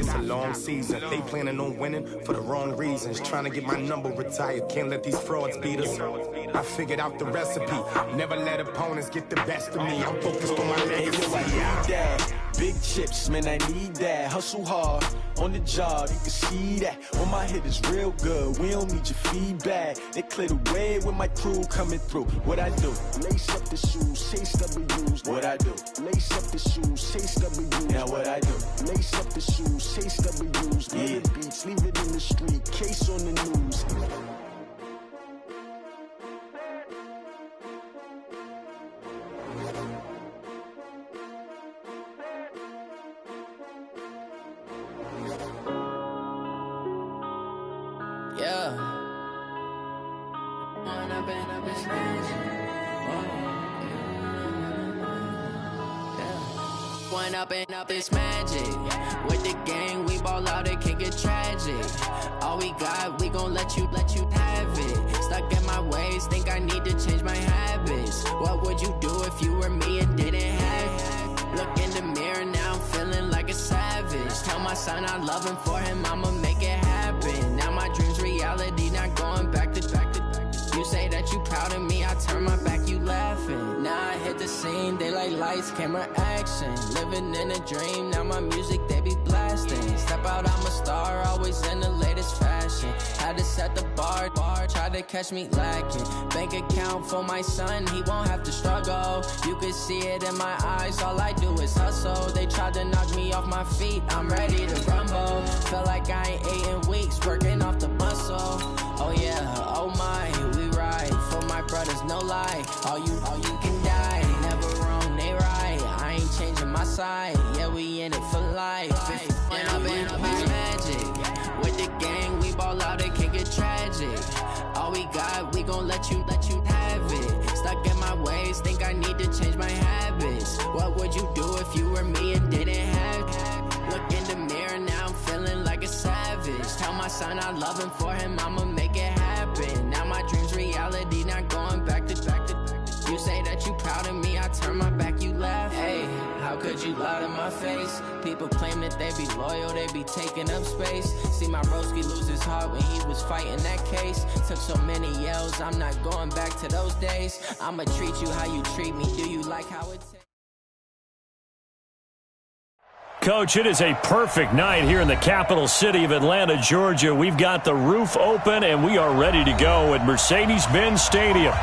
It's a long season. They planning on winning for the wrong reasons. Trying to get my number retired. Can't let these frauds beat us. I figured out the recipe. Never let opponents get the best of me. I'm focused on my legacy. I need that. Big chips, man, I need that. Hustle hard on the job, you can see that. When my hit is real good, we don't need your feedback. They clear the way with my crew coming through. What I do? Lace up the shoes, chase W's. What I do? Lace up the shoes, chase W's. Now what I do? Lace up the shoes, chase W's. Yeah. The beats, leave it in the street, case on the news. Yeah. One up and up is magic. With the gang, we ball out, it can get tragic. All we got, we gon' let you have it. Stuck in my ways, think I need to change my habits. What would you do if you were me and didn't have it? Look in the mirror, now I'm feeling like a savage. Tell my son I love him, for him I'ma make it happen. Now my dream's reality, not going back to. You say that you proud of me, I turn my back, you laughing. Now I hit the scene, they like lights, camera, action. Living in a dream, now my music, they be blasting. Step out, I'm a star, always in the latest fashion. Had to set the bar, try to catch me lacking. Bank account for my son, he won't have to struggle. You can see it in my eyes, all I do is hustle. They tried to knock me off my feet, I'm ready to rumble. Felt like I ain't ate in weeks, working off the muscle. Oh yeah, oh my, we ride for my brothers, no lie. All you can die, never wrong, they right. I ain't changing my side, yeah, we in it for life. And I've been magic. With the gang, we ball out, it can get tragic. All we got, we gon' let you have it. Stuck in my ways, think I need to change my habits. What would you do if you were me and didn't have it? Look in the mirror, now I'm feeling like a savage. Tell my son I love him, for him I'ma make it happen. Now my dream's reality, not going back to. You say that you proud of me, I turn my back, you laugh. Hey, how could you lie to my face? People claim that they be loyal, they be taking up space. See my broski lose his heart when he was fighting that case. Took so many yells, I'm not going back to those days. I'ma treat you how you treat me, do you like how it tastes? Coach, it is a perfect night here in the capital city of Atlanta, Georgia. We've got the roof open, and we are ready to go at Mercedes-Benz Stadium.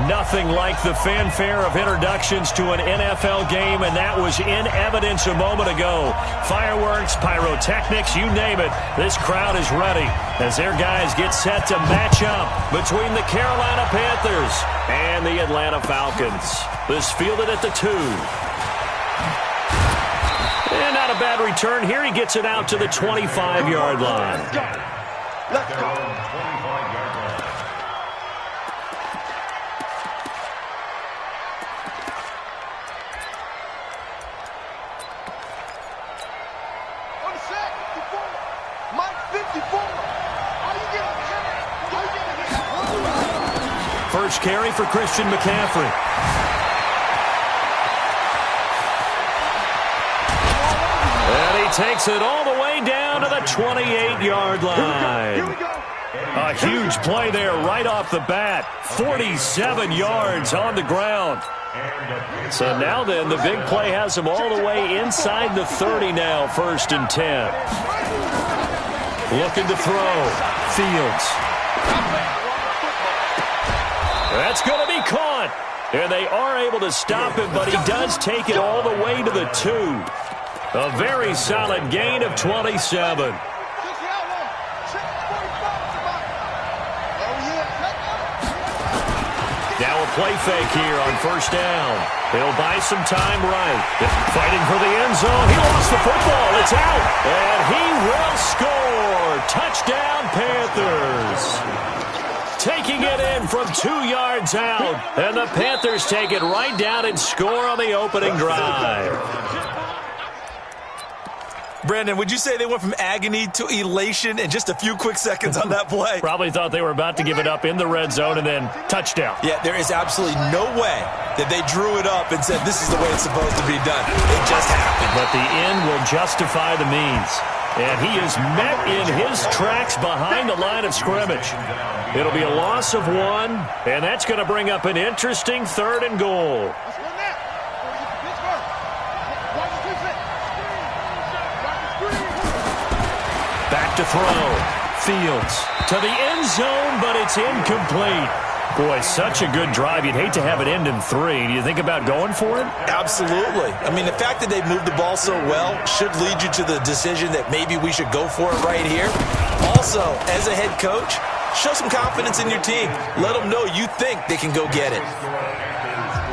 Nothing like the fanfare of introductions to an NFL game, and that was in evidence a moment ago. Fireworks, pyrotechnics, you name it. This crowd is ready as their guys get set to match up between the Carolina Panthers and the Atlanta Falcons. This fielded at the 2. And not a bad return here. He gets it out to the 25-yard line. Let's go. First carry for Christian McCaffrey. And he takes it all the way down to the 28-yard line. A huge play there right off the bat. 47 yards on the ground. So now then, the big play has him all the way inside the 30 now, 1st and 10. Looking to throw. Fields. That's going to be caught. And they are able to stop him, but he does take it all the way to the 2. A very solid gain of 27. Now a play fake here on 1st down. He'll buy some time right. Fighting for the end zone. He lost the football. It's out. And he will score. Touchdown, Panthers. Taking it in from 2 yards out. And the Panthers take it right down and score on the opening drive. Brandon, would you say they went from agony to elation in just a few quick seconds on that play? Probably thought they were about to give it up in the red zone and then touchdown. Yeah, there is absolutely no way that they drew it up and said this is the way it's supposed to be done. It just happened. But the end will justify the means. And he is met in his tracks behind the line of scrimmage. It'll be a loss of 1, and that's going to bring up an interesting 3rd and goal. Back to throw. Fields to the end zone, but it's incomplete. Boy, such a good drive. You'd hate to have it end in 3. Do you think about going for it? Absolutely. I mean, the fact that they moved the ball so well should lead you to the decision that maybe we should go for it right here. Also, as a head coach, show some confidence in your team. Let them know you think they can go get it.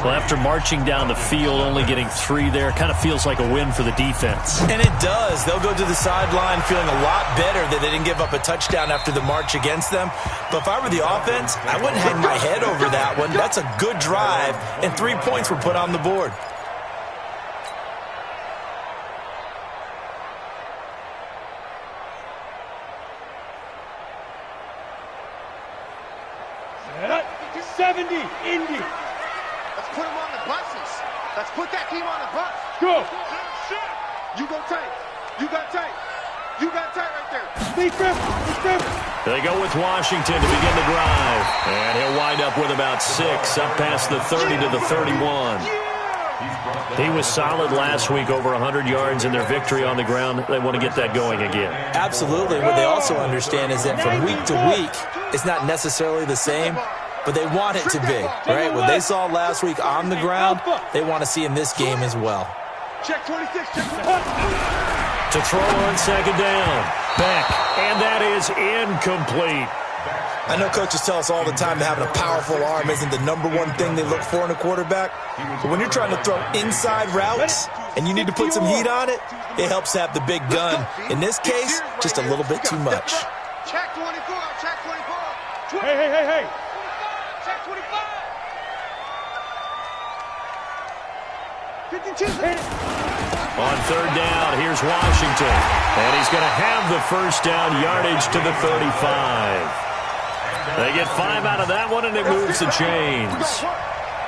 Well, after marching down the field, only getting 3 there, kind of feels like a win for the defense. And it does. They'll go to the sideline feeling a lot better that they didn't give up a touchdown after the march against them. But if I were the offense, I wouldn't hang my head over that one. That's a good drive, and 3 points were put on the board. Indy. Let's put them on the buses. Let's put that team on the bus. Go. You go tight. You got tight. You got tight right there. Stay firm. They go with Washington to begin the drive. And he'll wind up with about 6 up past the 30 to the 31. He was solid last week, over 100 yards in their victory on the ground. They want to get that going again. Absolutely. What they also understand is that from week to week, it's not necessarily the same, but they want it to be, right? What they saw last week on the ground, they want to see in this game as well. Check 26, check 26. To throw on second down. Beck, and that is incomplete. I know coaches tell us all the time that having a powerful arm isn't the number one thing they look for in a quarterback. But when you're trying to throw inside routes and you need to put some heat on it, it helps to have the big gun. In this case, just a little bit too much. Check 24, check 24. Hey. Check 25. 52. On third down, here's Washington. And he's going to have the first down, yardage to the 35. They get 5 out of that one, and it moves the chains.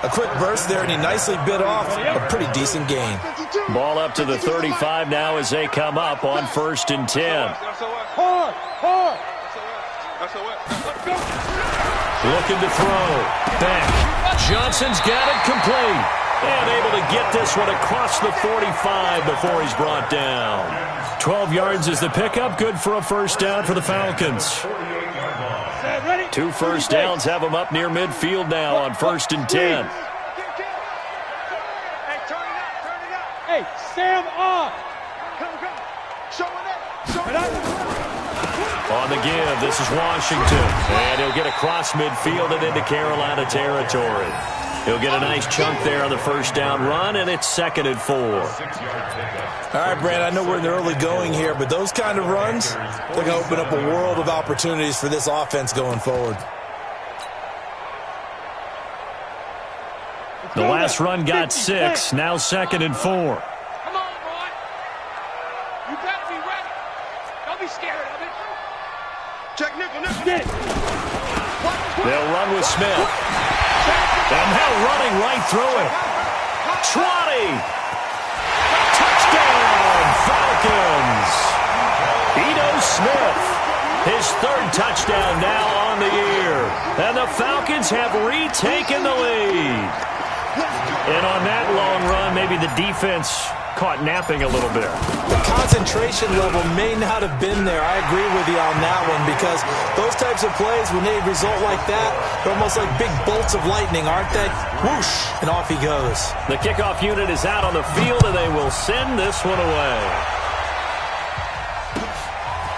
A quick burst there, and he nicely bit off a pretty decent gain. Ball up to the 35 now as they come up on 1st and 10. Looking to throw. Beck. Johnson's got it complete. And able to get this one across the 45 before he's brought down. 12 yards is the pickup. Good for a first down for the Falcons. 2 first downs have them up near midfield now on 1st and 10. Hey, Sam on. On the give, this is Washington. And he'll get across midfield and into Carolina territory. He'll get a nice chunk there on the first down run, and it's 2nd and 4. All right, Brand, I know we're in the early going here, but those kind of runs, they're going to open up a world of opportunities for this offense going forward. The last run got 6, now 2nd and 4. Come on, boy. You better be ready. Don't be scared of it. Check nickel. They'll run with Smith. And now running right through it. Trotty. Touchdown, Falcons. Ito Smith. His 3rd touchdown now on the year. And the Falcons have retaken the lead. And on that long run, maybe the defense caught napping a little bit. The concentration level may not have been there. I agree with you on that one, because those types of plays, when they result like that, they're almost like big bolts of lightning, aren't they? Whoosh, and off he goes. The kickoff unit is out on the field, and they will send this one away.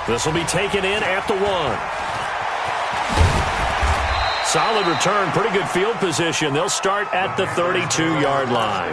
This will be taken in at the 1. Solid return, pretty good field position. They'll start at the 32-yard line.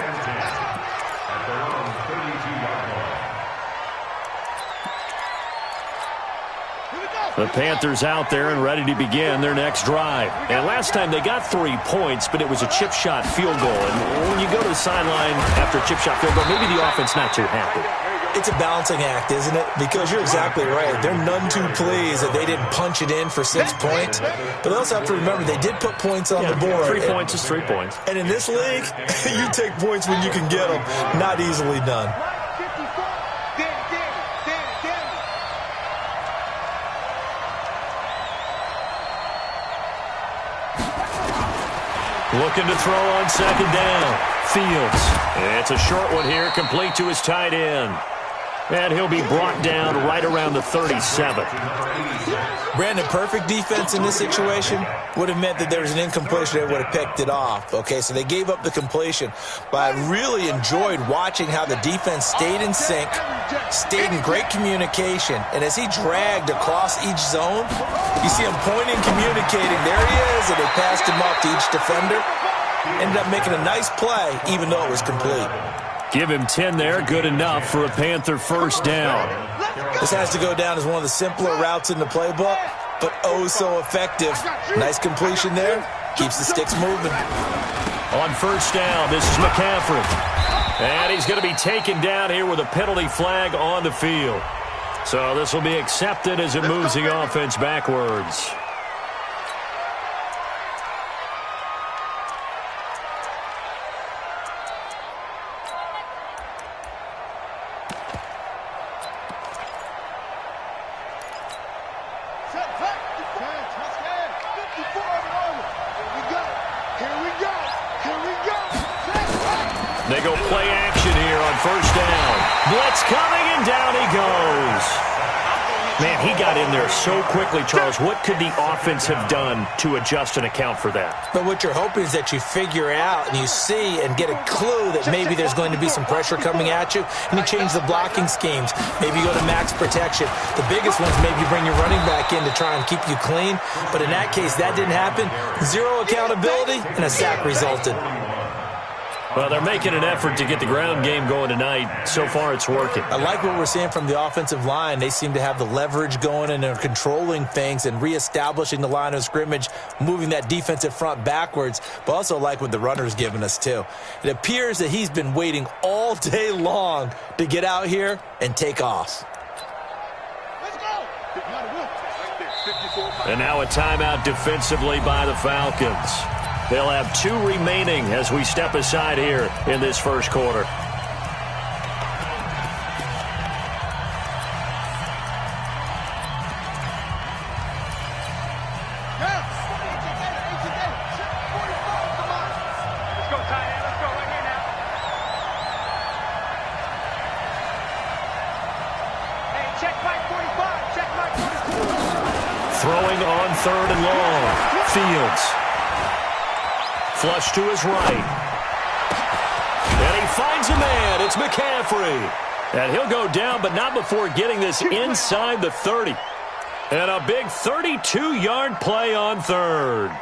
The Panthers out there and ready to begin their next drive. And last time they got 3 points, but it was a chip shot field goal. And when you go to the sideline after a chip shot field goal, maybe the offense not too happy. It's a balancing act, isn't it? Because you're exactly right. They're none too pleased that they didn't punch it in for 6 points. But they also have to remember they did put points on the board. 3 points is 3 points. And in this league, you take points when you can get them. Not easily done. Looking to throw on second down. Fields. It's a short one here, complete to his tight end. And he'll be brought down right around the 37. Brandon, perfect defense in this situation would have meant that there was an incompletion. They would have picked it off. Okay, so they gave up the completion. But I really enjoyed watching how the defense stayed in sync, stayed in great communication. And as he dragged across each zone, you see him pointing, communicating. There he is, and they passed him off to each defender. Ended up making a nice play, even though it was complete. Give him 10 there, good enough for a Panther first down. This has to go down as one of the simpler routes in the playbook, but oh so effective. Nice completion there. Keeps the sticks moving. On first down, this is McCaffrey. And he's going to be taken down here with a penalty flag on the field. So this will be accepted as it moves the offense backwards. They go play action here on first down. Blitz coming, and down he goes. Man, he got in there so quickly, Charles. What could the offense have done to adjust and account for that? But what you're hoping is that you figure out and you see and get a clue that maybe there's going to be some pressure coming at you, and you change the blocking schemes. Maybe you go to max protection. The biggest ones, maybe you bring your running back in to try and keep you clean. But in that case, that didn't happen. Zero accountability, and a sack resulted. Well, they're making an effort to get the ground game going tonight. So far, it's working. I like what we're seeing from the offensive line. They seem to have the leverage going, and they're controlling things and reestablishing the line of scrimmage, moving that defensive front backwards. But also like what the runner's giving us, too. It appears that he's been waiting all day long to get out here and take off. And now a timeout defensively by the Falcons. They'll have 2 remaining as we step aside here in this first quarter. Throwing on third and long. Fields. Flush to his right. And he finds a man. It's McCaffrey. And he'll go down, but not before getting this inside the 30. And a big 32-yard play on third. I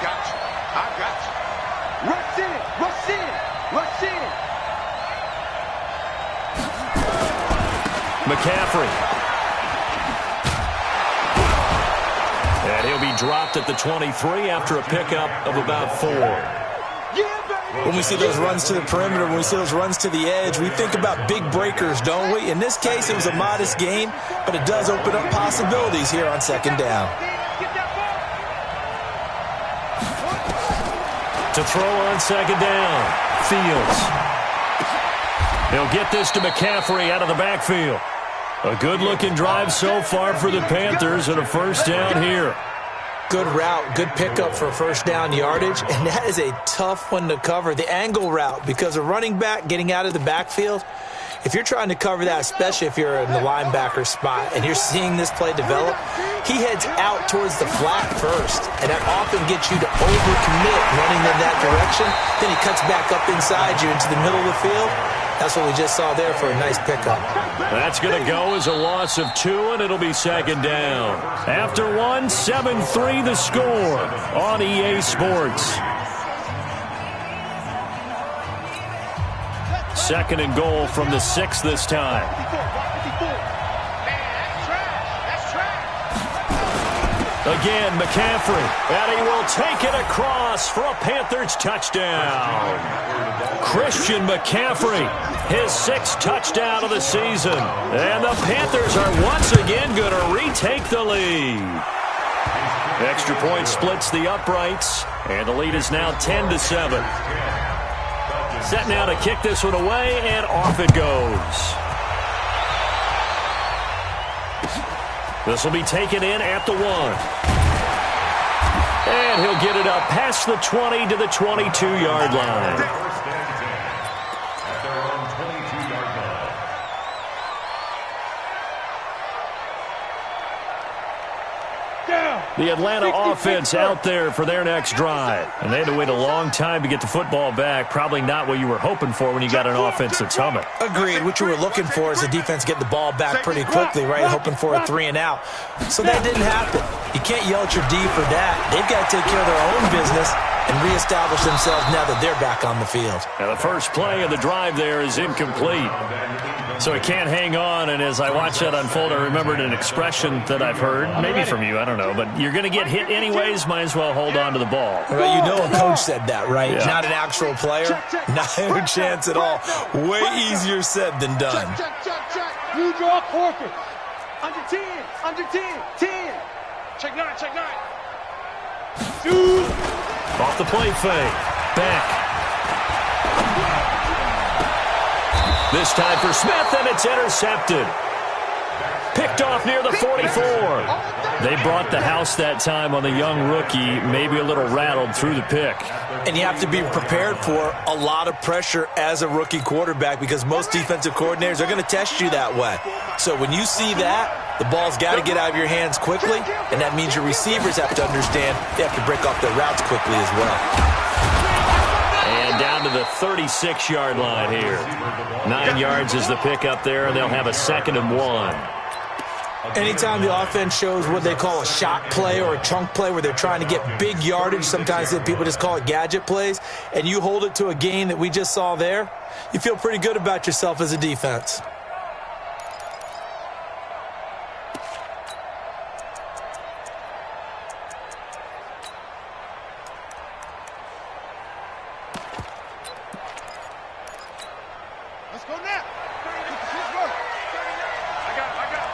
got you. I got you. Rush in. Rush in. Rush in. McCaffrey. And he'll be dropped at the 23 after a pickup of about 4. When we see those runs to the perimeter, when we see those runs to the edge, we think about big breakers, don't we? In this case, it was a modest gain, but it does open up possibilities here on second down. To throw on second down, Fields. He'll get this to McCaffrey out of the backfield. A good-looking drive so far for the Panthers and a first down here. Good route, good pickup for first down yardage, and that is a tough one to cover. The angle route, because a running back getting out of the backfield, if you're trying to cover that, especially if you're in the linebacker spot and you're seeing this play develop, he heads out towards the flat first, and that often gets you to overcommit running in that direction. Then he cuts back up inside you into the middle of the field. That's what we just saw there for a nice pickup. That's going to go as a loss of 2, and it'll be second down. After 1, 7-3 the score on EA Sports. Second and goal from the 6 this time. Again, McCaffrey, and he will take it across for a Panthers touchdown. Christian McCaffrey, his 6th touchdown of the season. And the Panthers are once again going to retake the lead. Extra point splits the uprights, and the lead is now 10-7. Set now to kick this one away, and off it goes. This will be taken in at the 1. And he'll get it up past the 20 to the 22-yard line. The Atlanta offense out there for their next drive. And they had to wait a long time to get the football back. Probably not what you were hoping for when you got an offense that's humming. Agreed. What you were looking for is the defense get the ball back pretty quickly, right? Hoping for a 3 and out. So that didn't happen. You can't yell at your D for that. They've got to take care of their own business and reestablish themselves now that they're back on the field. Now the first play of the drive there is incomplete. So he can't hang on, and as I watch that unfold, I remembered an expression that I've heard, maybe from you, I don't know, but you're going to get hit anyways, might as well hold on to the ball. Right, you know a coach said that, right? Yeah. Not an actual player. Not a chance at all. Way easier said than done. Check. You draw forfeit. Under 10. Under 10. 10. Check 9. Check 9. Shoot. Off the play fake. Back. This time for Smith, and it's intercepted. Picked off near the 44. They brought the house that time on the young rookie, maybe a little rattled through the pick. And you have to be prepared for a lot of pressure as a rookie quarterback because most defensive coordinators are going to test you that way. So when you see that, the ball's got to get out of your hands quickly, and that means your receivers have to understand they have to break off their routes quickly as well. And down to the 36-yard line here. 9 yards is the pick up there, and they'll have a 2nd and 1. Anytime the offense shows what they call a shot play or a chunk play where they're trying to get big yardage, sometimes people just call it gadget plays, and you hold it to a gain that we just saw there, you feel pretty good about yourself as a defense. Let's go now. Let's go. I got it.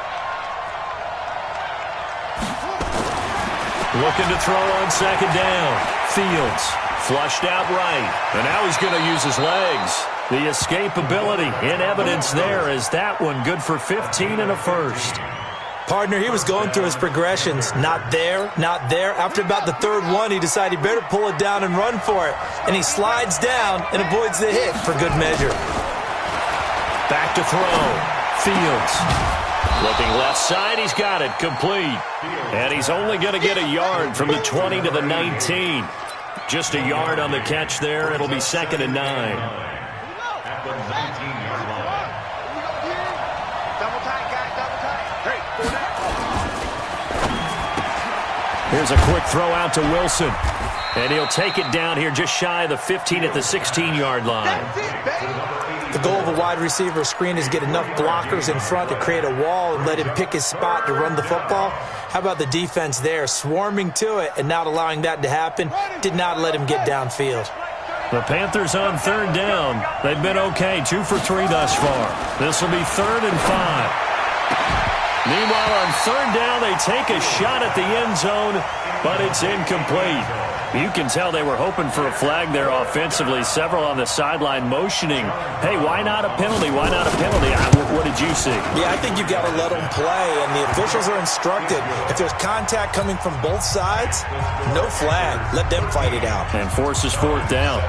Looking to throw on 2nd down. Fields flushed out right. And now he's going to use his legs. The escapability in evidence there as that one good for 15 and a first. Partner, he was going through his progressions. Not there, not there. After about the 3rd one, he decided he better pull it down and run for it. And he slides down and avoids the hit for good measure. Back to throw. Fields. Looking left side, he's got it. Complete. And he's only going to get a yard from the 20 to the 19. Just a yard on the catch there. It'll be 2nd and 9. At the 19-yard line. Double tight, guys. Double tight. Hey, here's a quick throw out to Wilson. And he'll take it down here just shy of the 15 at the 16-yard line. that's it, baby. The goal of a wide receiver screen is to get enough blockers in front to create a wall and let him pick his spot to run the football. How about the defense there, swarming to it and not allowing that to happen? Did not let him get downfield. The Panthers on 3rd down. They've been okay, 2 for 3 thus far. This will be 3rd and 5. Meanwhile, on 3rd down, they take a shot at the end zone, but it's incomplete. You can tell they were hoping for a flag there offensively. Several on the sideline motioning, hey, why not a penalty? Why not a penalty? What did you see? Yeah, I think you've got to let them play, and the officials are instructed. If there's contact coming from both sides, no flag. Let them fight it out. And forces 4th down.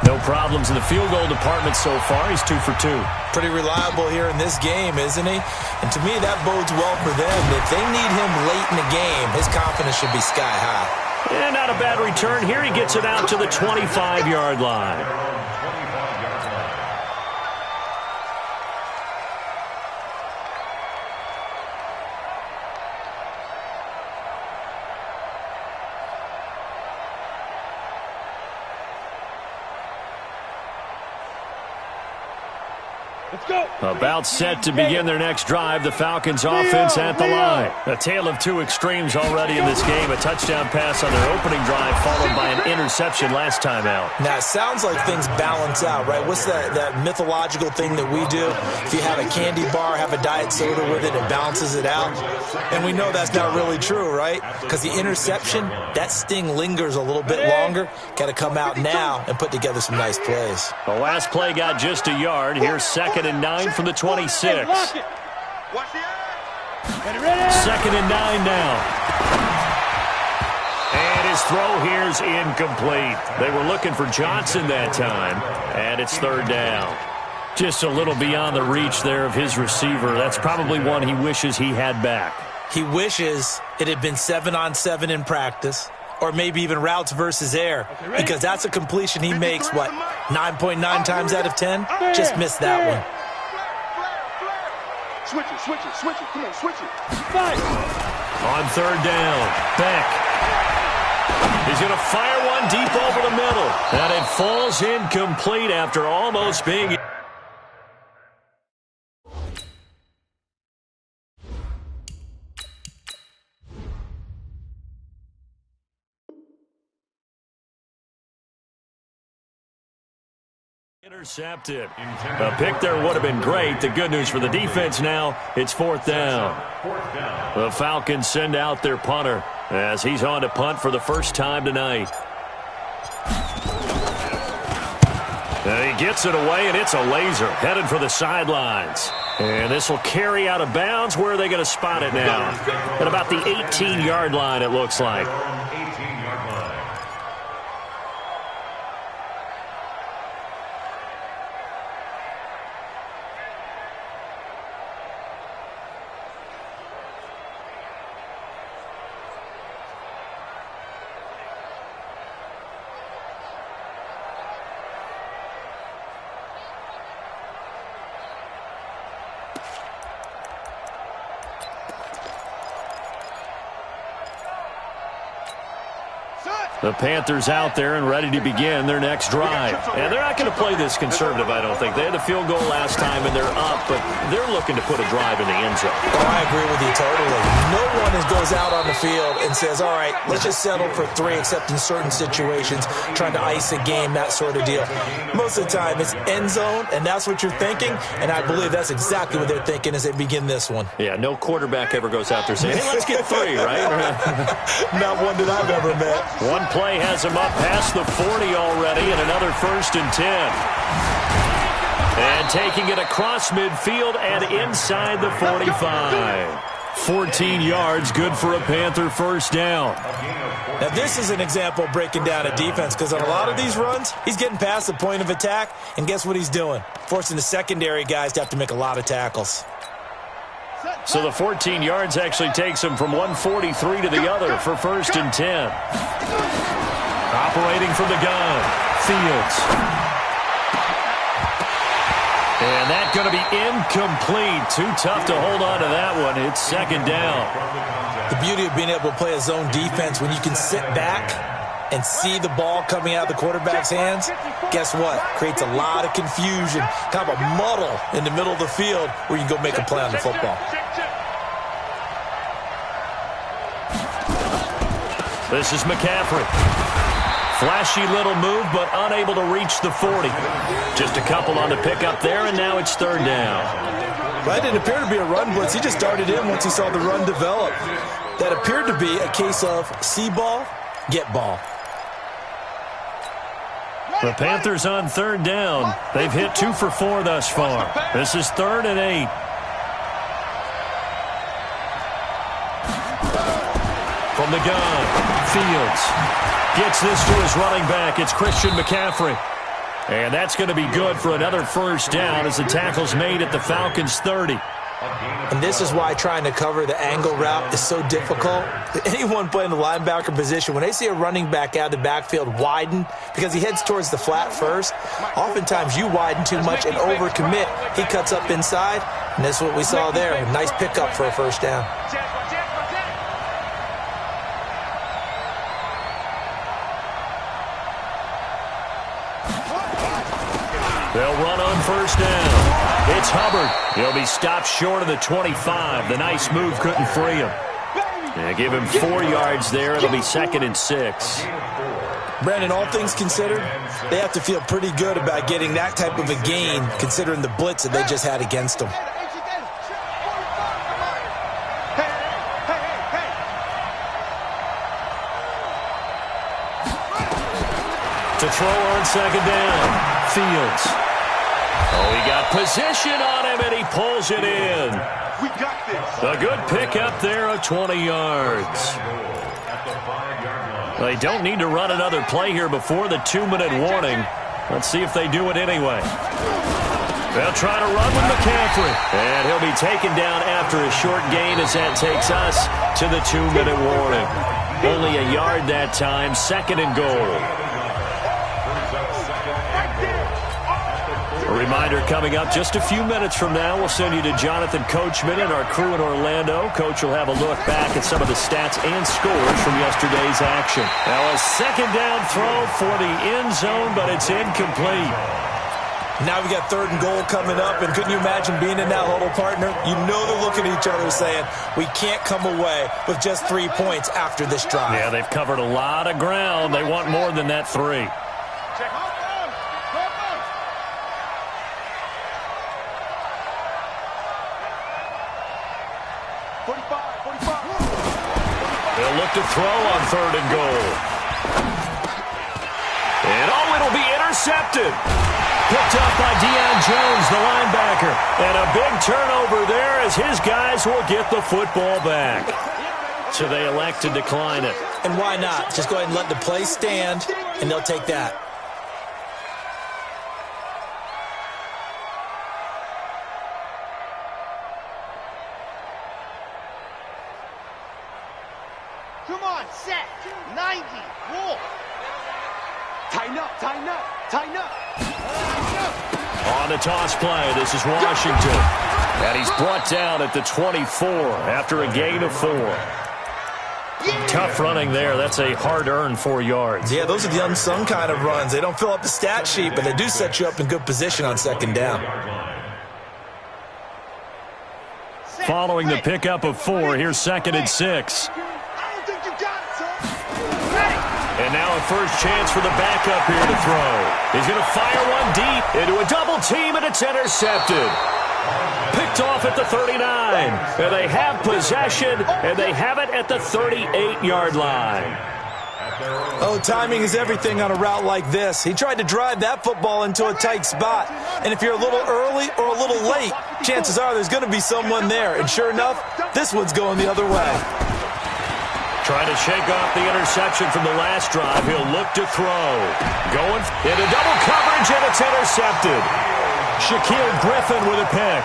No problems in the field goal department so far. He's 2 for 2. Pretty reliable here in this game, isn't he? And to me, that bodes well for them. If they need him late in the game, his confidence should be sky high. And not a bad return here. He gets it out to the 25-yard line. Let's go. About set to begin their next drive, the Falcons offense at the line. A tale of 2 extremes already in this game. A touchdown pass on their opening drive followed by an interception last time out. Now, it sounds like things balance out, right? What's that mythological thing that we do? If you have a candy bar, have a diet soda with it, it balances it out. And we know that's not really true, right? Because the interception, that sting lingers a little bit longer. Got to come out now and put together some nice plays. The last play got just a yard. Here's 2nd and 9 from the 26. Watch the eye. 2nd and 9 now. And His throw here's incomplete. They were looking for Johnson that time, and it's third down. Just a little beyond the reach there of his receiver. That's probably one he wishes he had back. He wishes it had been 7-on-7 in practice, or maybe even routes versus air, because that's a completion he makes, 9.9 times out of 10? Just missed that one. Switch it. Come on, switch it. On third down, Beck. He's going to fire one deep over the middle. And it falls incomplete after almost being... intercepted. A pick there would have been great. The good news for the defense now, it's fourth down. The Falcons send out their punter as he's on to punt for the first time tonight. And he gets it away, and it's a laser headed for the sidelines. And this will carry out of bounds. Where are they going to spot it now? At about the 18-yard line, it looks like. The Panthers out there and ready to begin their next drive. And they're not going to play this conservative, I don't think. They had a field goal last time, and they're up, but they're looking to put a drive in the end zone. Oh, I agree with you totally. No one goes out on the field and says, all right, let's just settle for 3, except in certain situations, trying to ice a game, that sort of deal. Most of the time, it's end zone, and that's what you're thinking, and I believe that's exactly what they're thinking as they begin this one. Yeah, no quarterback ever goes out there saying, hey, let's get 3, right? Not one that I've ever met. One play has him up past the 40 already, and another 1st and 10. And taking it across midfield and inside the 45. 14 yards, good for a Panther first down. Now, this is an example of breaking down a defense, because on a lot of these runs, he's getting past the point of attack, and guess what he's doing? Forcing the secondary guys to have to make a lot of tackles. So the 14 yards actually takes him from 143 to the other for 1st and 10. Operating from the gun, Fields. And that's going to be incomplete. Too tough to hold on to that one. It's 2nd down. The beauty of being able to play a zone defense, when you can sit back and see the ball coming out of the quarterback's hands, guess what? Creates a lot of confusion, kind of a muddle in the middle of the field where you can go make a play on the football. This is McCaffrey. Flashy little move, but unable to reach the 40. Just a couple on the pickup there, and now it's 3rd down. Well, it didn't appear to be a run blitz. He just darted in once he saw the run develop. That appeared to be a case of see ball, get ball. The Panthers on 3rd down. They've hit 2 for 4 thus far. This is 3rd and 8. From the gun, Fields gets this to his running back. It's Christian McCaffrey. And that's going to be good for another 1st down as the tackle's made at the Falcons' 30. And this is why trying to cover the angle route is so difficult. Anyone playing the linebacker position, when they see a running back out of the backfield widen, because he heads towards the flat first, oftentimes you widen too much and overcommit. He cuts up inside, and that's what we saw there. A nice pickup for a 1st down. They'll run on 1st down. It's Hubbard. He'll be stopped short of the 25. The nice move couldn't free him. Yeah, give him 4 yards there. It'll be 2nd and 6. Brandon, all things considered, they have to feel pretty good about getting that type of a gain, considering the blitz that they just had against them. To throw on 2nd down, Fields. Oh, he got position on him, and he pulls it in. We got this. A good pickup there of 20 yards. They don't need to run another play here before the 2-minute warning. Let's see if they do it anyway. They'll try to run with McCaffrey. And he'll be taken down after a short gain as that takes us to the 2-minute warning. Only a yard that time, 2nd and goal. A reminder coming up just a few minutes from now. We'll send you to Jonathan Coachman and our crew in Orlando. Coach will have a look back at some of the stats and scores from yesterday's action. Now a 2nd down throw for the end zone, but it's incomplete. Now we got 3rd and goal coming up, and couldn't you imagine being in that huddle, partner? You know they're looking at each other saying, we can't come away with just 3 points after this drive. Yeah, they've covered a lot of ground. They want more than that 3. They'll look to throw on 3rd and goal. And it'll be intercepted. Picked up by Deion Jones, the linebacker. And a big turnover there as his guys will get the football back. So they elect to decline it. And why not? Just go ahead and let the play stand, and they'll take that. Come on, set, 90, Wolf. Tighten up, tighten up, tighten up. On the toss play, this is Washington. And he's brought down at the 24 after a gain of 4. Tough running there. That's a hard-earned 4 yards. Yeah, those are the unsung kind of runs. They don't fill up the stat sheet, but they do set you up in good position on 2nd down. Following the pickup of 4, here's 2nd and 6. And now a first chance for the backup here to throw. He's going to fire one deep into a double team, and it's intercepted. Picked off at the 39. And they have possession, and they have it at the 38-yard line. Oh, timing is everything on a route like this. He tried to drive that football into a tight spot. And if you're a little early or a little late, chances are there's going to be someone there. And sure enough, this one's going the other way. Trying to shake off the interception from the last drive. He'll look to throw. Going into double coverage, and it's intercepted. Shaquille Griffin with a pick.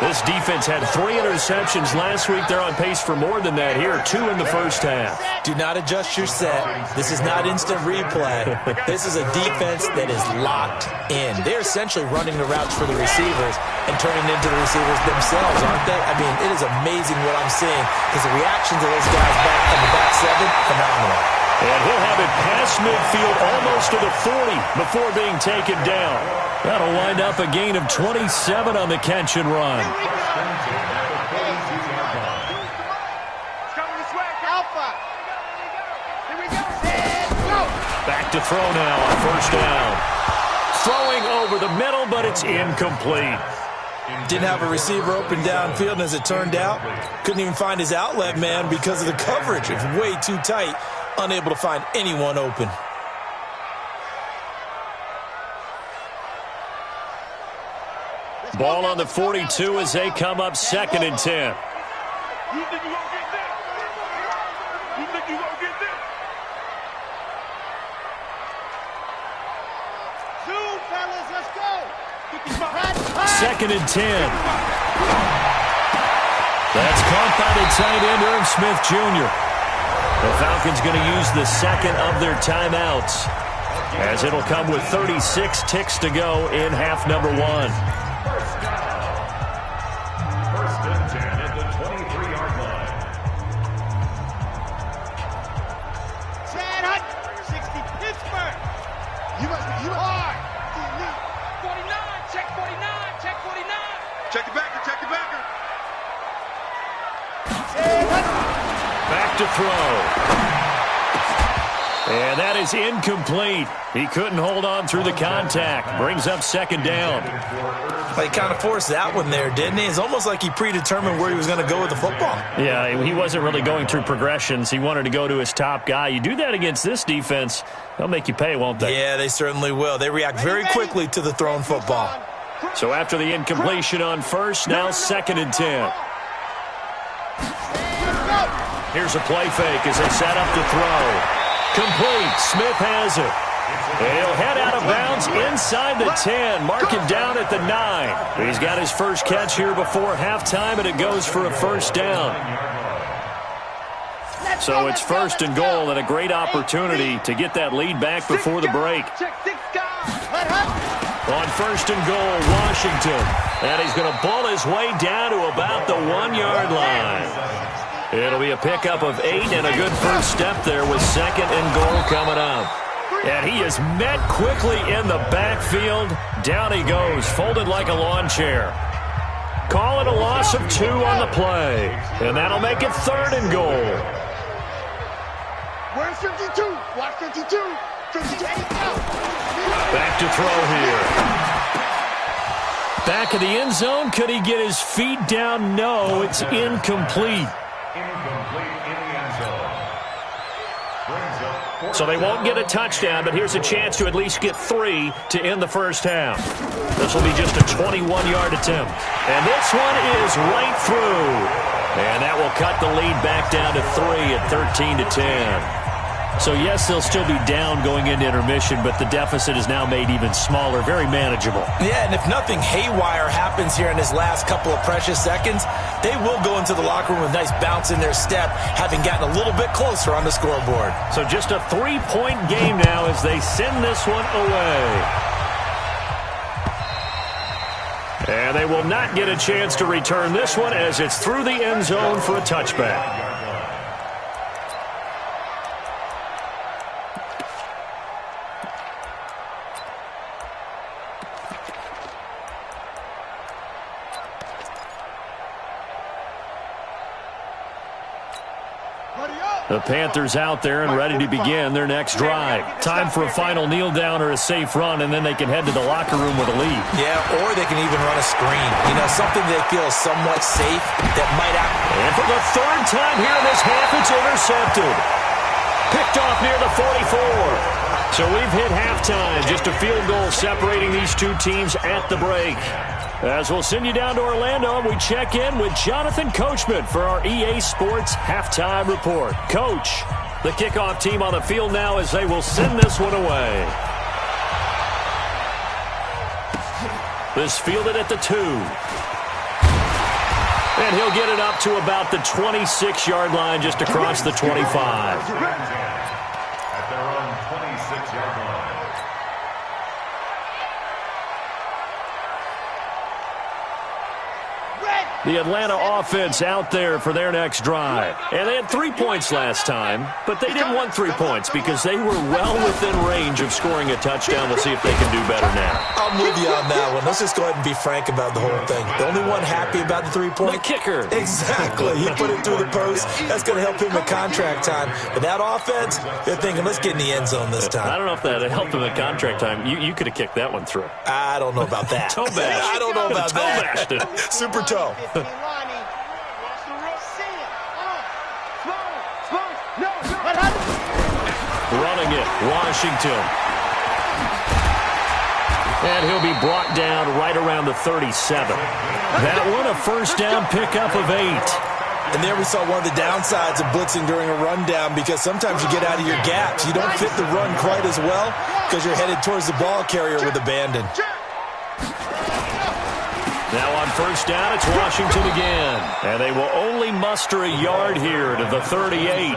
This defense had 3 interceptions last week. They're on pace for more than that here. 2 in the first half. Do not adjust your set. This is not instant replay. This is a defense that is locked in. They're essentially running the routes for the receivers and turning into the receivers themselves, aren't they? I mean, it is amazing what I'm seeing because the reactions of those guys back in the back 7, phenomenal. And he'll have it past midfield almost to the 40 before being taken down. That'll wind up a gain of 27 on the catch and run. Back to throw now on first down. Throwing over the middle, but it's incomplete. Didn't have a receiver open downfield, and as it turned out, couldn't even find his outlet man because of the coverage. It's way too tight, unable to find anyone open. Ball on the 42 as they come up 2nd and 10. You think you gonna get that? You think you gonna get that? Zoom, fellas, let's go. 2nd and 10. That's caught by the tight end, Irv Smith Jr. The Falcons going to use the 2nd of their timeouts, as it'll come with 36 ticks to go in half number 1. First and 10 at the 23-yard line. Chad Hunt, 60 Pittsburgh. You hard. 49, check 49, check 49. Check the backer, check the backer. Back to throw. And that is incomplete. He couldn't hold on through the contact. Brings up 2nd down. He kind of forced that one there, didn't he? It's almost like he predetermined where he was going to go with the football. Yeah, he wasn't really going through progressions. He wanted to go to his top guy. You do that against this defense, they'll make you pay, won't they? Yeah, they certainly will. They react very quickly to the thrown football. So after the incompletion on first, now 2nd and 10. Here's a play fake as they set up to throw. Complete. Smith has it. And he'll head out of bounds inside the 10. Mark him down at the 9. He's got his first catch here before halftime, and it goes for a first down. So it's first and goal, and a great opportunity to get that lead back before the break. On first and goal, Washington. And he's going to ball his way down to about the 1-yard line. It'll be a pickup of 8 and a good first step there with second and goal coming up. And he is met quickly in the backfield. Down he goes, folded like a lawn chair. Call it a loss of 2 on the play. And that'll make it third and goal. Where's 52? Watch 52. 52. Back to throw here. Back of the end zone. Could he get his feet down? No, it's incomplete. So they won't get a touchdown, but here's a chance to at least get 3 to end the first half. This will be just a 21-yard attempt. And this one is right through. And that will cut the lead back down to 3 at 13-10. So, yes, they'll still be down going into intermission, but the deficit is now made even smaller, very manageable. Yeah, and if nothing haywire happens here in his last couple of precious seconds, they will go into the locker room with a nice bounce in their step, having gotten a little bit closer on the scoreboard. So just a 3-point game now as they send this one away. And they will not get a chance to return this one as it's through the end zone for a touchback. The Panthers out there and ready to begin their next drive. Time for a final kneel down or a safe run, and then they can head to the locker room with a lead. Yeah, or they can even run a screen. You know, something they feel is somewhat safe that might happen. And for the third time here in this half, it's intercepted. Picked off near the 44. So we've hit halftime. Just a field goal separating these two teams at the break. As we'll send you down to Orlando, we check in with Jonathan Coachman for our EA Sports Halftime Report. Coach, the kickoff team on the field now as they will send this one away. This fielded at the 2. And he'll get it up to about the 26-yard line just across the 25. At their own 26-yard line. The Atlanta offense out there for their next drive. And they had 3 points last time, but they didn't want 3 points because they were well within range of scoring a touchdown. We'll see if they can do better now. I'm with you on that one. Let's just go ahead and be frank about the whole thing. The only one happy about the 3-point? The kicker. Exactly. He put it through the post. That's going to help him at contract time. But that offense, they're thinking, let's get in the end zone this time. I don't know if that helped him at contract time. You could have kicked that one through. I don't know about that. Toe bash. I don't know about toe that. Bashed it. Super toe. Running it, Washington. And he'll be brought down right around the 37. That one a first down pickup of 8. And there we saw one of the downsides of blitzing during a rundown because sometimes you get out of your gaps. You don't fit the run quite as well because you're headed towards the ball carrier with abandon. Now on first down, it's Washington again. And they will only muster a yard here to the 38.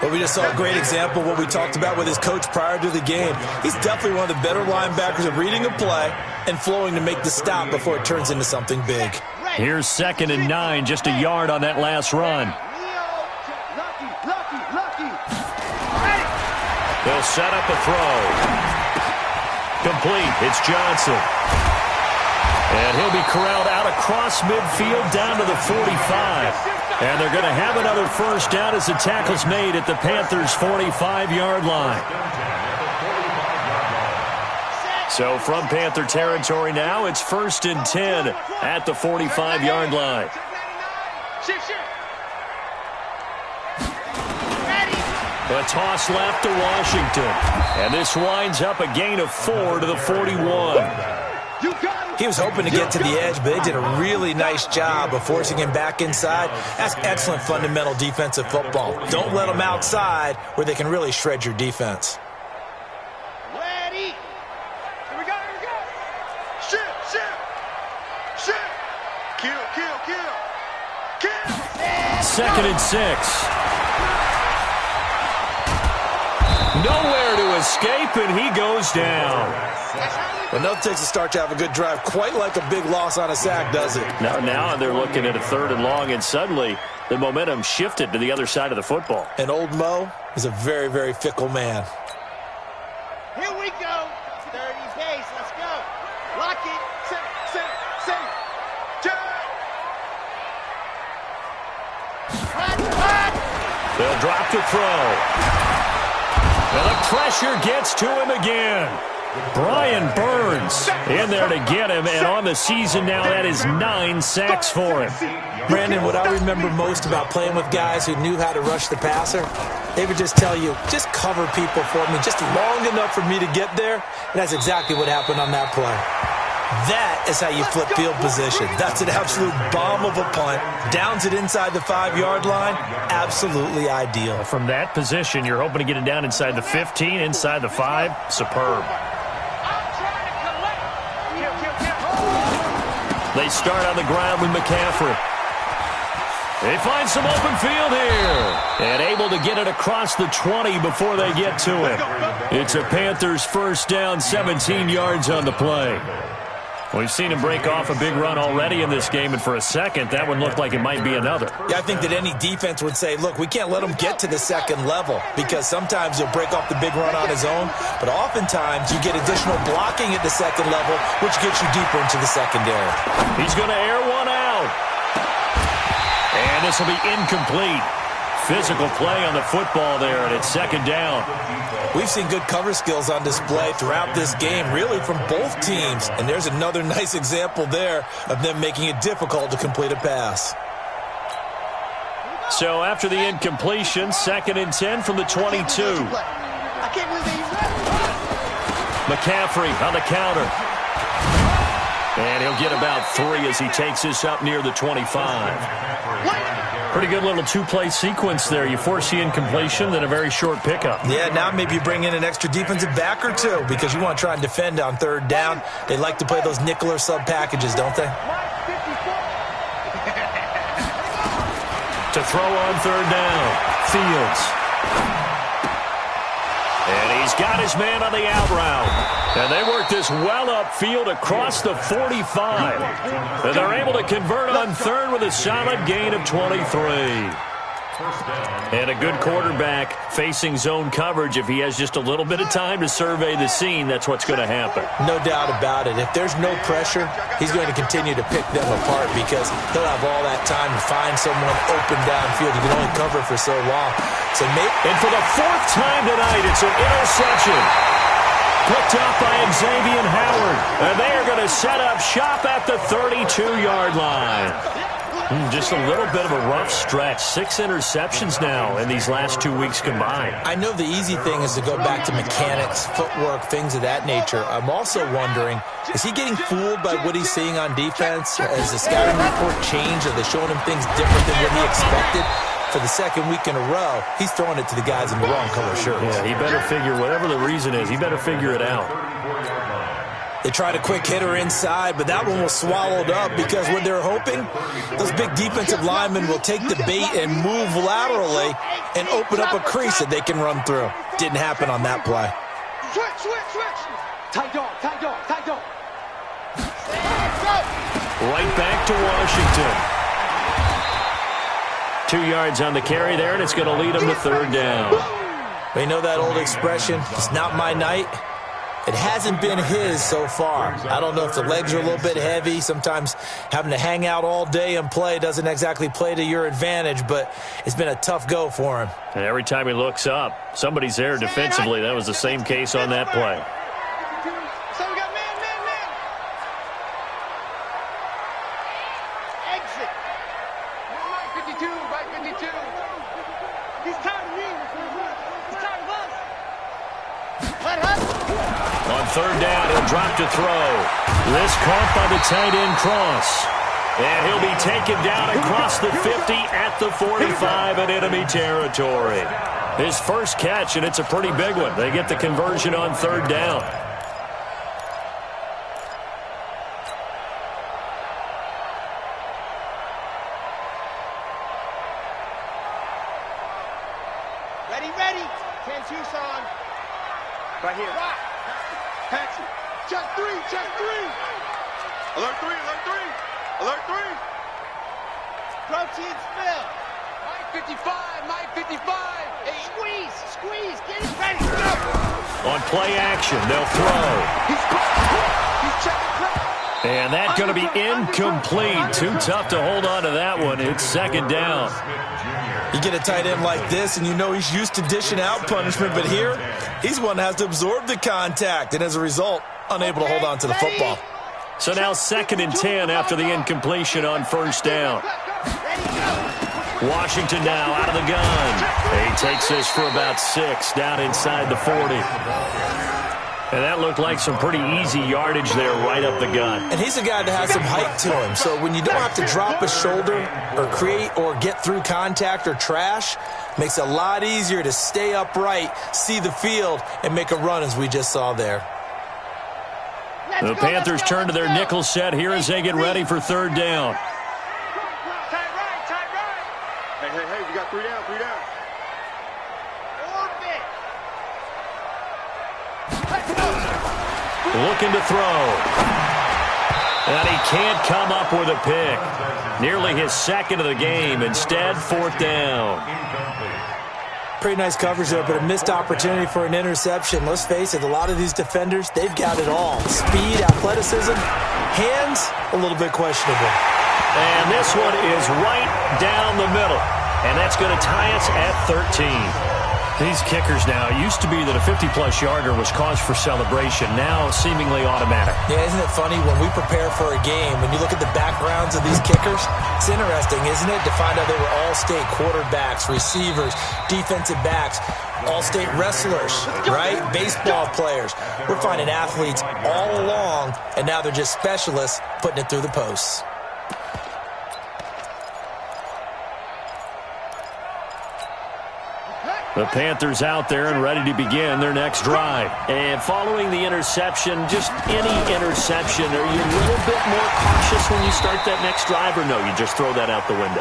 But we just saw a great example of what we talked about with his coach prior to the game. He's definitely one of the better linebackers at reading a play and flowing to make the stop before it turns into something big. Here's 2nd and 9, just a yard on that last run. They'll set up a throw. Complete. It's Johnson. And he'll be corralled out across midfield down to the 45. And they're going to have another first down as the tackle's made at the Panthers' 45-yard line. So from Panther territory now, it's 1st and 10 at the 45-yard line. A toss left to Washington. And this winds up a gain of 4 to the 41. You got it. He was hoping to get to the edge, but they did a really nice job of forcing him back inside. That's excellent fundamental defensive football. Don't let them outside where they can really shred your defense. Ready. Here we go, here we go. Shoot, shoot, shoot. Kill, kill, kill. Kill. 2nd and 6. Nowhere to escape, and he goes down. Well, nothing takes a start to have a good drive, quite like a big loss on a sack, does it? Now they're looking at a 3rd and long, and suddenly the momentum shifted to the other side of the football. And old Mo is a very, very fickle man. Here we go. 30 pace. Let's go. Lock it. Set. They'll drop to throw. And the pressure gets to him again. Brian Burns in there to get him, and on the season now, that is 9 sacks for him. Brandon, what I remember most about playing with guys who knew how to rush the passer, they would just tell you, just cover people for me, just long enough for me to get there, and that's exactly what happened on that play. That is how you flip field position. That's an absolute bomb of a punt. Downs it inside the 5-yard line. Absolutely ideal. From that position, you're hoping to get it down inside the 15, inside the 5. Superb. They start on the ground with McCaffrey. They find some open field here. And able to get it across the 20 before they get to it. It's a Panthers first down, 17 yards on the play. We've seen him break off a big run already in this game, and for a second, that one looked like it might be another. Yeah, I think that any defense would say, look, we can't let him get to the second level, because sometimes he'll break off the big run on his own, but oftentimes you get additional blocking at the second level, which gets you deeper into the secondary. He's going to air one out. And this will be incomplete. Physical play on the football there, and it's 2nd down. We've seen good cover skills on display throughout this game, really from both teams. And there's another nice example there of them making it difficult to complete a pass. So after the incompletion, 2nd and 10 from the 22. McCaffrey on the counter. And he'll get about 3 as he takes this up near the 25. Pretty good little 2-play sequence there. You force the incompletion, then a very short pickup. Yeah, now maybe you bring in an extra defensive back or two because you want to try and defend on 3rd down. They like to play those nickel or sub packages, don't they? To throw on 3rd down, Fields. And he's got his man on the out route. And they work this well upfield across the 45. And they're able to convert on 3rd with a solid gain of 23. And a good quarterback facing zone coverage. If he has just a little bit of time to survey the scene, that's what's going to happen. No doubt about it. If there's no pressure, he's going to continue to pick them apart because he'll have all that time to find someone open downfield. He can only cover for so long. And for the 4th time tonight, it's an interception. Picked up by Xavier Howard. And they are going to set up shop at the 32-yard line. Just a little bit of a rough stretch. 6 interceptions now in these last 2 weeks combined. I know the easy thing is to go back to mechanics, footwork, things of that nature. I'm also wondering, is he getting fooled by what he's seeing on defense? Has the scouting report changed? Are they showing him things different than what he expected? For the 2nd week in a row, he's throwing it to the guys in the wrong color shirts. Yeah, he better figure, whatever the reason is, he better figure it out. They tried a quick hitter inside, but that one was swallowed up because what they're hoping, those big defensive linemen will take the bait and move laterally and open up a crease that they can run through. Didn't happen on that play. Switch. Tight dog. Right back to Washington. 2 yards on the carry there, and it's going to lead them to 3rd down. You know that old expression, it's not my night? It hasn't been his so far. I don't know if the legs are a little bit heavy. Sometimes having to hang out all day and play doesn't exactly play to your advantage, but it's been a tough go for him. And every time he looks up, somebody's there defensively. That was the same case on that play. So we got man. Exit. Right 52. He's tired of me. He's tired of us. On third down, he'll drop to throw. This caught by the tight end cross. And he'll be taken down across the 50 at the 45 in enemy territory. His first catch, and it's a pretty big one. They get the conversion on third down. Ready. 10 Tucson. Right here. Rock. Patsy. Check three. Alert three. Protein spill. Mike 55. Hey, squeeze. Get it ready. Go. On play action, they'll throw. He's checking play. And that's going to be incomplete. Too tough to hold on to that one. It's second down. You get a tight end like this, and you know he's used to dishing out punishment, but here, he's one that has to absorb the contact, and as a result, unable to hold on to the football. So now 2nd and 10 after the incompletion on first down. Washington now out of the gun. He takes this for about 6 down inside the 40. And that looked like some pretty easy yardage there right up the gut. And he's a guy that has some height to him. So when you don't have to drop a shoulder or create or get through contact or trash, makes it a lot easier to stay upright, see the field, and make a run as we just saw there. The Panthers turn to their nickel set here as they get ready for third down. Tight right. Hey, we got 3 down. Looking to throw. And he can't come up with a pick. Nearly his 2nd of the game. Instead, 4th down. Pretty nice coverage there, but a missed opportunity for an interception. Let's face it, a lot of these defenders, they've got it all. Speed, athleticism, hands, a little bit questionable. And this one is right down the middle. And that's going to tie us at 13. These kickers now, it used to be that a 50-plus yarder was cause for celebration. Now seemingly automatic. Yeah, isn't it funny when we prepare for a game, when you look at the backgrounds of these kickers, it's interesting, isn't it, to find out they were all-state quarterbacks, receivers, defensive backs, all-state wrestlers, right? Baseball players. We're finding athletes all along, and now they're just specialists putting it through the posts. The Panthers out there and ready to begin their next drive. And following the interception, just any interception, are you a little bit more cautious when you start that next drive, or no, you just throw that out the window?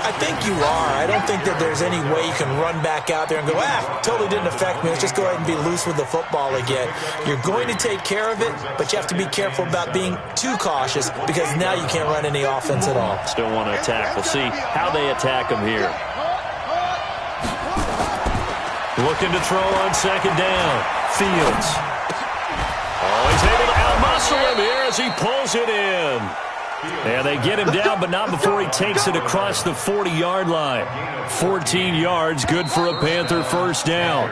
I think you are. I don't think that there's any way you can run back out there and go, totally didn't affect me. Let's just go ahead and be loose with the football again. You're going to take care of it, but you have to be careful about being too cautious because now you can't run any offense at all. Still want to attack. We'll see how they attack them here. Looking to throw on second down. Fields. Oh, he's able to outmuscle him here as he pulls it in. And they get him down, but not before he takes it across the 40-yard line. 14 yards, good for a Panther first down.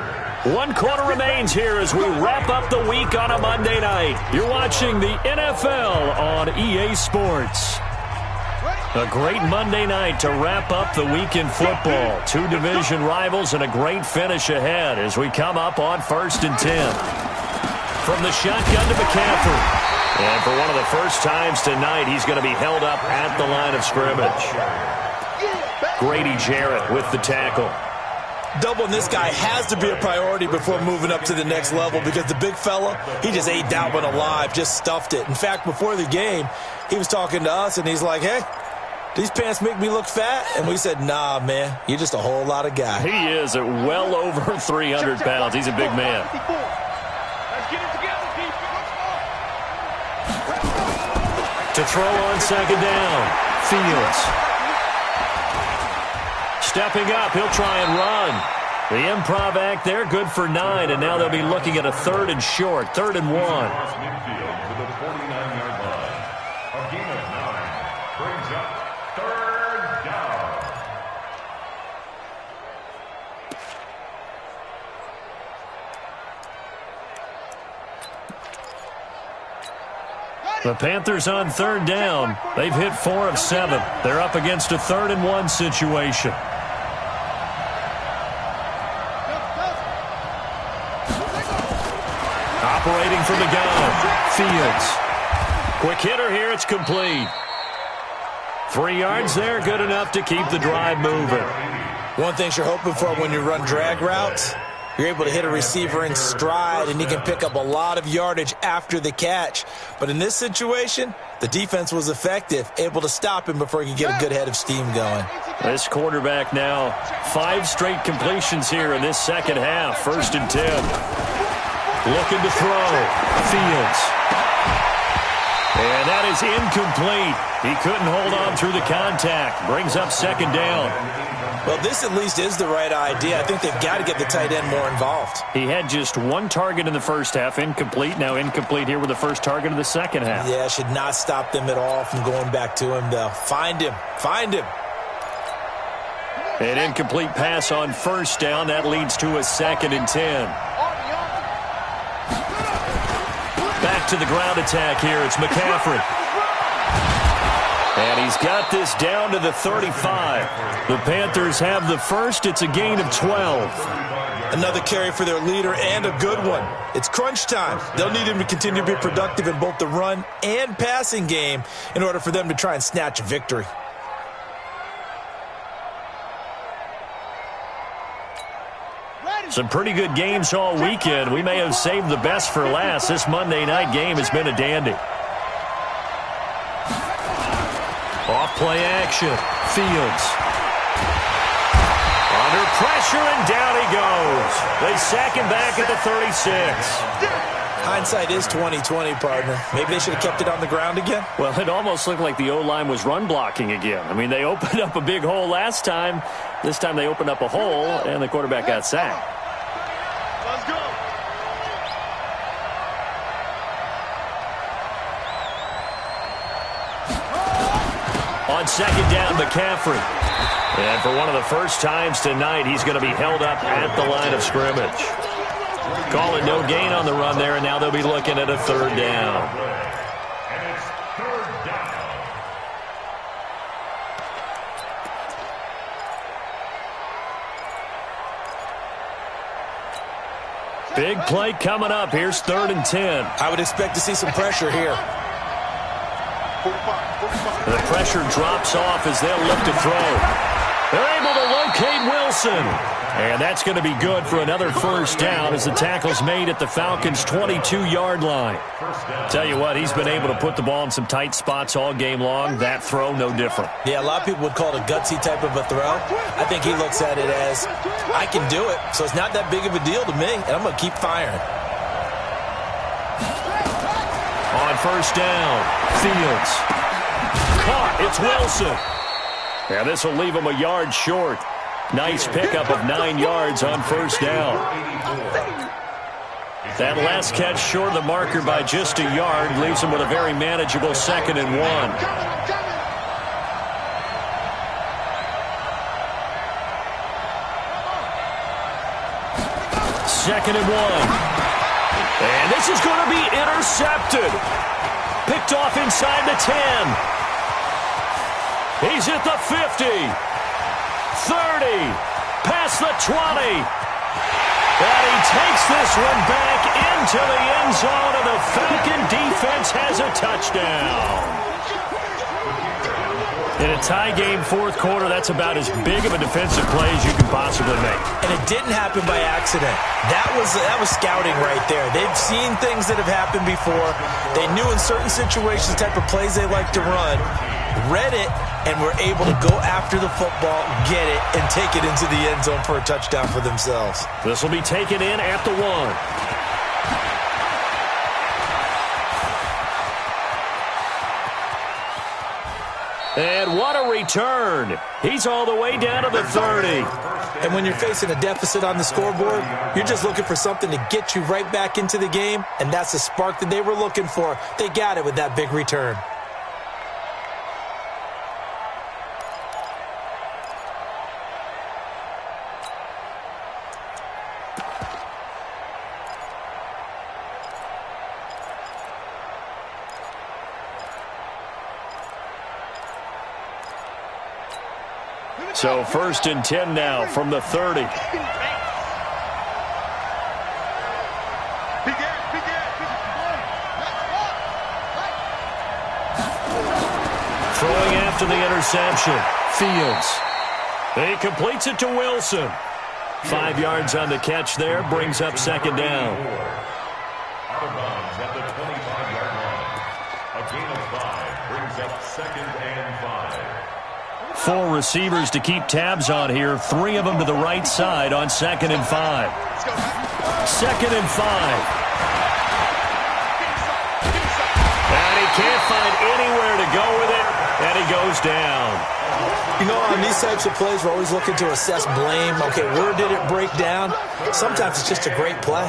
1 quarter remains here as we wrap up the week on a Monday night. You're watching the NFL on EA Sports. A great Monday night to wrap up the week in football. 2 division rivals and a great finish ahead as we come up on 1st and 10. From the shotgun to McCaffrey. And for one of the first times tonight, he's going to be held up at the line of scrimmage. Grady Jarrett with the tackle. Doubling this guy has to be a priority before moving up to the next level because the big fella, he just ate that one alive, just stuffed it. In fact, before the game, he was talking to us, and he's like, hey, these pants make me look fat? And we said, nah, man, you're just a whole lot of guy. He is at well over 300 pounds. He's a big man. To throw on second down, Fields. Stepping up, he'll try and run. The improv act there, good for 9, and now they'll be looking at a 3rd and short, 3rd and 1. The Panthers on 3rd down. They've hit 4 of 7. They're up against a 3rd and 1 situation. Looking for the gun. Fields. Quick hitter here. It's complete. 3 yards there. Good enough to keep the drive moving. One thing you're hoping for when you run drag routes, you're able to hit a receiver in stride, and he can pick up a lot of yardage after the catch. But in this situation, the defense was effective, able to stop him before he could get a good head of steam going. This quarterback now 5 straight completions here in this second half. 1st and 10. Looking to throw. Fields. And that is incomplete. He couldn't hold on through the contact. Brings up 2nd down. Well, this at least is the right idea. I think they've got to get the tight end more involved. He had just 1 target in the first half, incomplete. Now incomplete here with the first target of the second half. Yeah, should not stop them at all from going back to him, though. Find him. Find him. An incomplete pass on 1st down. That leads to a 2nd and 10. Back to the ground attack here. It's McCaffrey. And he's got this down to the 35. The Panthers have the first. It's a gain of 12. Another carry for their leader and a good one. It's crunch time. They'll need him to continue to be productive in both the run and passing game in order for them to try and snatch a victory. Some pretty good games all weekend. We may have saved the best for last. This Monday night game has been a dandy. Off play action. Fields. Under pressure, and down he goes. They sack him back at the 36. Hindsight is 20/20, partner. Maybe they should have kept it on the ground again. Well, it almost looked like the O-line was run blocking again. I mean, they opened up a big hole last time. This time they opened up a hole, and the quarterback got sacked. Let's go. On 2nd down, McCaffrey. And for one of the first times tonight, he's going to be held up at the line of scrimmage. Call it no gain on the run there, and now they'll be looking at a 3rd down. And it's 3rd down. Big play coming up. Here's 3rd and 10. I would expect to see some pressure here. The pressure drops off as they'll look to throw. They're able to locate Wilson. And that's going to be good for another 1st down as the tackle's made at the Falcons' 22-yard line. Tell you what, he's been able to put the ball in some tight spots all game long. That throw, no different. Yeah, a lot of people would call it a gutsy type of a throw. I think he looks at it as, I can do it, so it's not that big of a deal to me, and I'm going to keep firing. On 1st down, Fields. Caught, it's Wilson. And this will leave him a yard short. Nice pickup of 9 yards on 1st down. That last catch short of the marker by just a yard leaves him with a very manageable 2nd and 1. 2nd and 1. And this is going to be intercepted. Picked off inside the 10. He's at the 50. 30. Past the 20. And he takes this one back into the end zone, and the Falcon defense has a touchdown. In a tie game 4th quarter, that's about as big of a defensive play as you can possibly make. And it didn't happen by accident. That was scouting right there. They've seen things that have happened before. They knew in certain situations the type of plays they like to run, read it, and were able to go after the football, get it, and take it into the end zone for a touchdown for themselves. This will be taken in at the 1. And what a return. He's all the way down to the 30. And when you're facing a deficit on the scoreboard, you're just looking for something to get you right back into the game, and that's the spark that they were looking for. They got it with that big return. So 1st and 10 now from the 30. the interception. Fields. He completes it to Wilson. 5 yards on the catch there, brings up second down. Out of bounds at the 25-yard line. A gain of 5 brings up second and 5. 4 receivers to keep tabs on here. 3 of them to the right side on 2nd and 5. 2nd and 5. And he can't find anywhere to go with it, and he goes down. You know, on these types of plays, we're always looking to assess blame. Okay, where did it break down? Sometimes it's just a great play.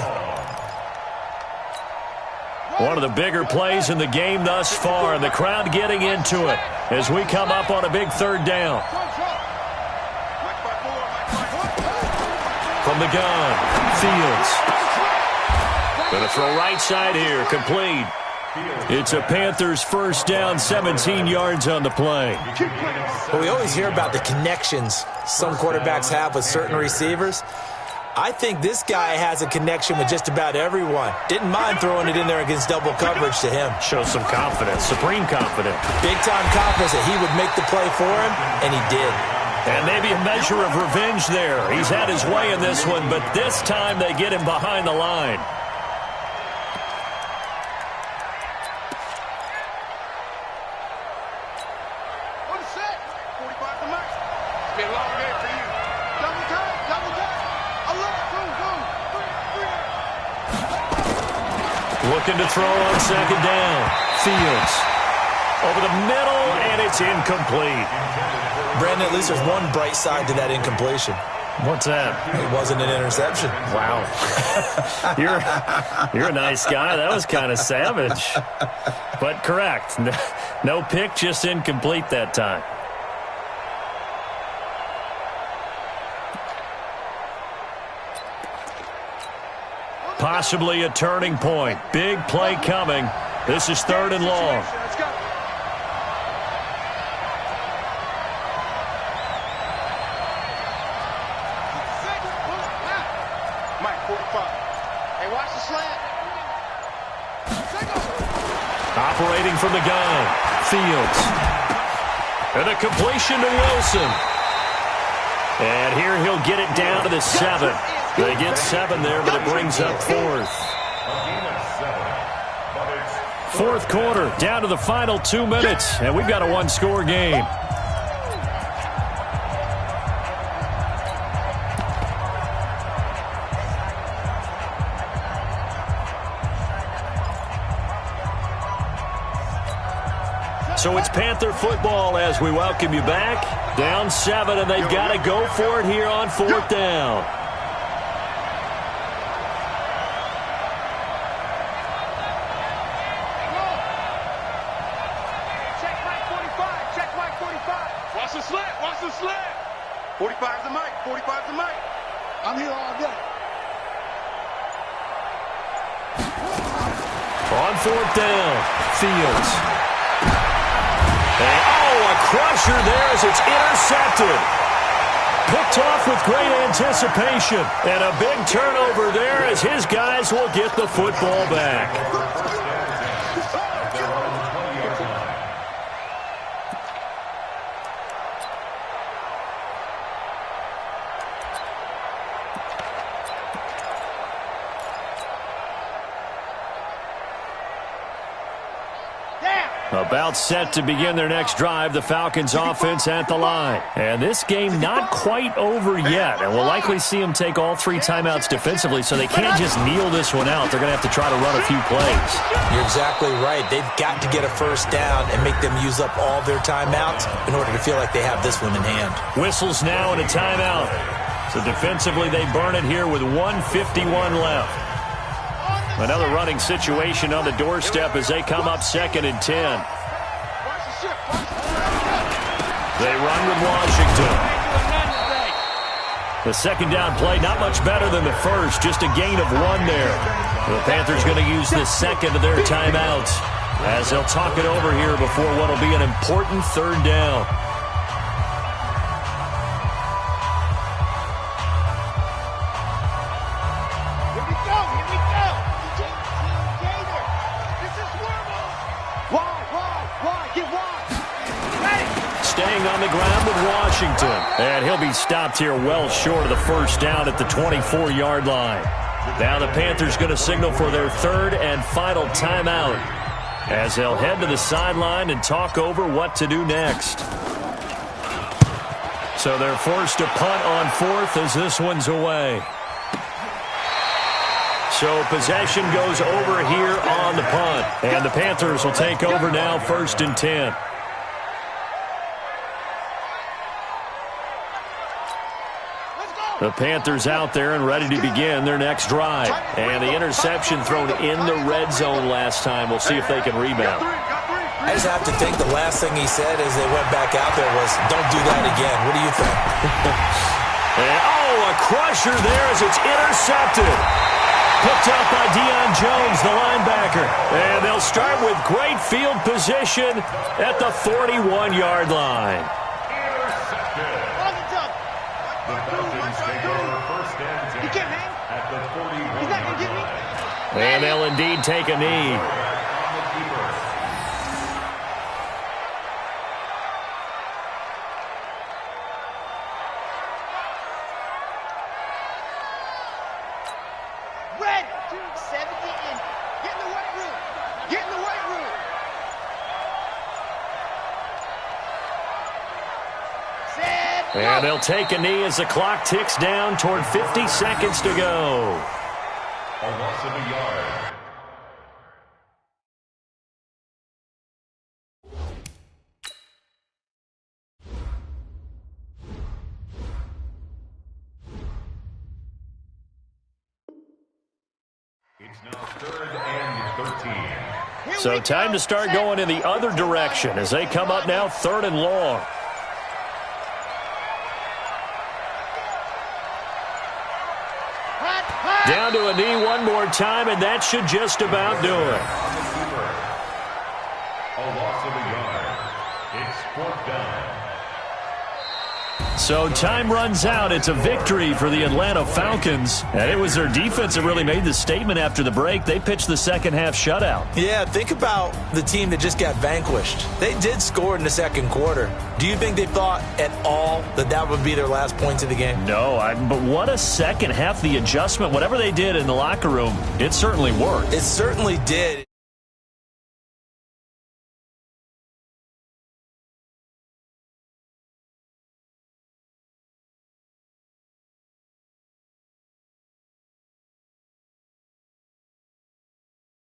One of the bigger plays in the game thus far, and the crowd getting into it as we come up on a big 3rd down. From the gun, Fields. Going to throw right side here, complete. It's a Panthers first down, 17 yards on the play. Well, we always hear about the connections some quarterbacks have with certain receivers. I think this guy has a connection with just about everyone. Didn't mind throwing it in there against double coverage to him. Shows some confidence, supreme confidence. Big-time confidence that he would make the play for him, and he did. And maybe a measure of revenge there. He's had his way in this one, but this time they get him behind the line. Looking to throw on 2nd down. Fields. Over the middle, and it's incomplete. Brandon, at least there's one bright side to that incompletion. What's that? It wasn't an interception. Wow. You're a nice guy. That was kind of savage. But correct. No pick, just incomplete that time. Possibly a turning point. Big play coming. This is 3rd and long. Mike, 45. Hey, watch the slant. Operating from the gun. Fields. And a completion to Wilson. And here he'll get it down to the 7. They get 7 there, but it brings up 4th. 4th quarter, down to the final 2 minutes, and we've got a 1-score game. So it's Panther football as we welcome you back. Down 7, and they've got to go for it here on 4th down. Watch the slant. Watch the slant. 45's the mic. 45's the mic. I'm here all day. On 4th down, Fields. And, a crusher there as it's intercepted. Picked off with great anticipation. And a big turnover there as his guys will get the football back. About set to begin their next drive, the Falcons offense at the line. And this game not quite over yet, and we'll likely see them take all 3 timeouts defensively, so they can't just kneel this one out. They're going to have to try to run a few plays. You're exactly right. They've got to get a first down and make them use up all their timeouts in order to feel like they have this one in hand. Whistles now and a timeout. So defensively, they burn it here with 1:51 left. Another running situation on the doorstep as they come up 2nd and 10. They run with Washington. The 2nd down play, not much better than the first, just a gain of 1 there. The Panthers going to use the 2nd of their timeouts as they'll talk it over here before what will be an important 3rd down. staying on the ground with Washington. And he'll be stopped here well short of the first down at the 24-yard line. Now the Panthers going to signal for their third and final timeout as they'll head to the sideline and talk over what to do next. So they're forced to punt on fourth as this one's away. So possession goes over here on the punt. And the Panthers will take over now, 1st and 10. The Panthers out there and ready to begin their next drive. And the interception thrown in the red zone last time. We'll see if they can rebound. I just have to think the last thing he said as they went back out there was, don't do that again. What do you think? A crusher there as it's intercepted. Picked up by Deion Jones, the linebacker. And they'll start with great field position at the 41-yard line. Intercepted. The Falcons take over 1st and 10 at the 41-yard line. And they'll indeed take a knee. And they'll take a knee as the clock ticks down toward 50 seconds to go. A loss of a yard. It's now 3rd and 13. So time to start going in the other direction as they come up now 3rd and long. Down to a knee one more time, and that should just about do it. A loss of a yard. It's 4th down. So time runs out. It's a victory for the Atlanta Falcons. And it was their defense that really made the statement after the break. They pitched the second half shutout. Yeah, think about the team that just got vanquished. They did score in the second quarter. Do you think they thought at all that that would be their last points of the game? No, but what a second half. The adjustment, whatever they did in the locker room, it certainly worked. It certainly did.